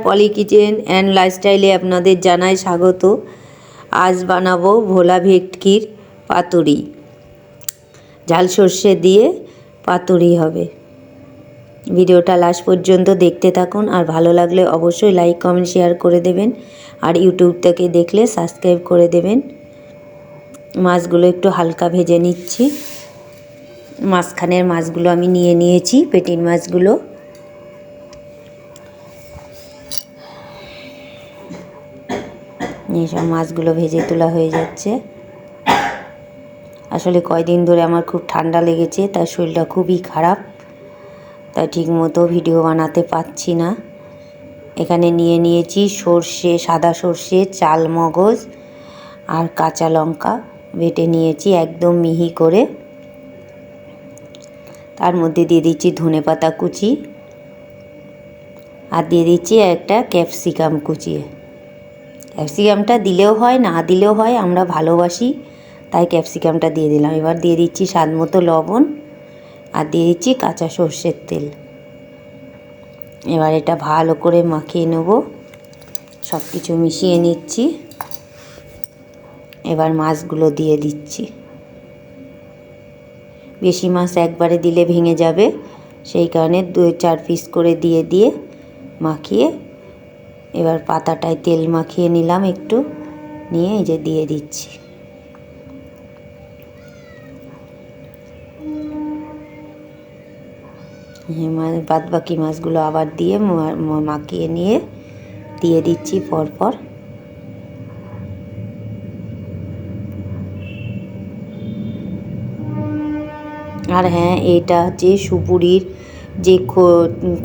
Poly kitchen and লাইফস্টাইলে আপনাদের জানাই স্বাগত। আজ বানাবো ভোলা ভেটকির পাতুরি। ঝাল সর্ষে দিয়ে পাতুরি হবে। ভিডিওটা লাস্ট পর্যন্ত দেখতে থাকুন, আর ভালো লাগলে অবশ্যই লাইক কমেন্ট শেয়ার করে দেবেন, আর ইউটিউব থেকে দেখলে সাবস্ক্রাইব করে দেবেন। মাছগুলো একটু হালকা ভেজে নিচ্ছি। মাঝখানের মাছগুলো আমি নিয়ে নিয়েছি, পেটির মাছগুলো। এইসব মাছগুলো ভেজে তোলা হয়ে যাচ্ছে। আসলে কয়দিন ধরে আমার খুব ঠান্ডা লেগেছে, তাই শরীরটা খুবই খারাপ, তাই ঠিক মতো ভিডিও বানাতে পারছি না। এখানে নিয়ে নিয়েছি সর্ষে, সাদা সর্ষে, চাল মগজ আর কাঁচা লঙ্কা বেটে নিয়েছি একদম মিহি করে। তার মধ্যে দিয়ে দিচ্ছি ধনেপাতা কুচি, আর দিয়ে দিচ্ছি একটা ক্যাপসিকাম কুচিয়ে। ক্যাপসিকামটা দিলেও হয়, না দিলেও হয়, আমরা ভালোবাসি তাই ক্যাপসিকামটা দিয়ে দিলাম। এবার দিয়ে দিচ্ছি স্বাদ মতো লবণ, আর দিয়ে দিচ্ছি কাঁচা সর্ষের তেল। এবার এটা ভালো করে মাখিয়ে নেব, সব কিছু মিশিয়ে নিচ্ছি। এবার মাছগুলো দিয়ে দিচ্ছি। বেশি মাছ একবারে দিলে ভেঙে যাবে, সেই কারণে 2-4 পিস করে দিয়ে মাখিয়ে, এবার পাতাটায় তেল মাখিয়ে নিলাম একটু, নিয়ে এই যে দিয়ে দিচ্ছি। বাদ বাকি মাছগুলো আবার দিয়ে মাখিয়ে নিয়ে দিয়ে দিচ্ছি পরপর। আর হ্যাঁ, এটা যে সুপুরির যে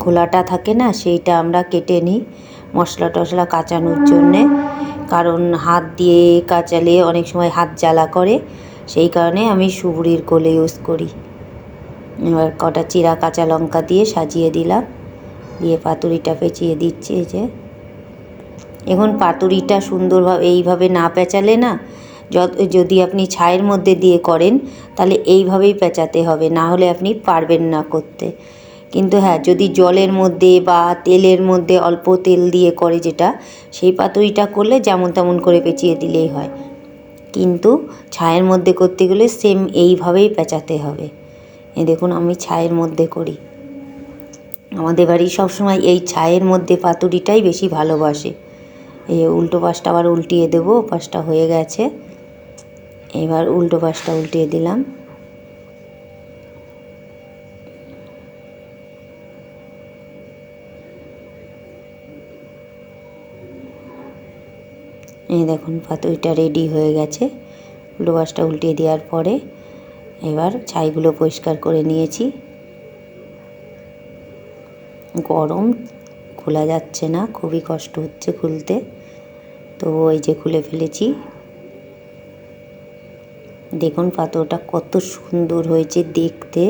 খোলাটা থাকে না, সেইটা আমরা কেটে নিই মশলা টশলা কাচানোর জন্যে, কারণ হাত দিয়ে কাচালে অনেক সময় হাত জ্বালা করে, সেই কারণে আমি সুপুরির কোলে ইউজ করি। এবার কটা চিরা কাঁচা লঙ্কা দিয়ে সাজিয়ে দিলাম, দিয়ে পাতুরিটা পেঁচিয়ে দিচ্ছি। এই যে এখন পাতুরিটা সুন্দরভাবে এইভাবে না পেঁচালে না, যদি আপনি ছাইয়ের মধ্যে দিয়ে করেন তাহলে এইভাবেই পেঁচাতে হবে, না হলে আপনি পারবেন না করতে। কিন্তু হ্যাঁ, যদি জলের মধ্যে বা তেলের মধ্যে অল্প তেল দিয়ে করে যেটা, সেই পাতুরিটা করলে যেমন তেমন করে পেঁচিয়ে দিলেই হয়। কিন্তু ছাইয়ের মধ্যে করতে গেলে সেম এইভাবেই পেঁচাতে হবে। এই দেখুন, আমি ছাইয়ের মধ্যে করি। আমাদের বাড়ি সবসময় এই ছাইয়ের মধ্যে পাতুরিটাই বেশি ভালোবাসে। এই উল্টো পাশটা আবার উল্টিয়ে দেবো, পাশটা হয়ে গেছে। এবার উল্টো পাশটা উল্টিয়ে দিলাম। এই দেখুন পাতুরিটা রেডি হয়ে গেছে। উল্টো পাশটা উল্টিয়ে দেওয়ার পরে এবার ছাইগুলো পরিষ্কার করে নিয়েছি। গরম, খোলা যাচ্ছে না, খুবই কষ্ট হচ্ছে খুলতে, তো ওই যে খুলে ফেলেছি। দেখুন পাতুরিটা কত সুন্দর হয়েছে দেখতে,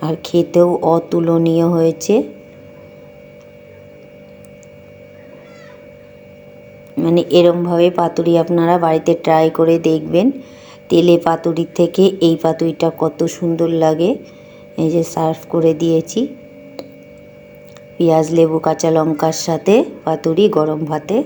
আর খেতেও অতুলনীয় হয়েছে। মানে এরমভাবে পাতুরি আপনারা বাড়িতে ট্রাই করে দেখবেন। তেলে পাতুরির থেকে এই পাতুরিটা কত সুন্দর লাগে। এই যে সার্ভ করে দিয়েছি পেঁয়াজ, লেবু, কাঁচা লঙ্কার সাথে পাতুরি গরম ভাতে।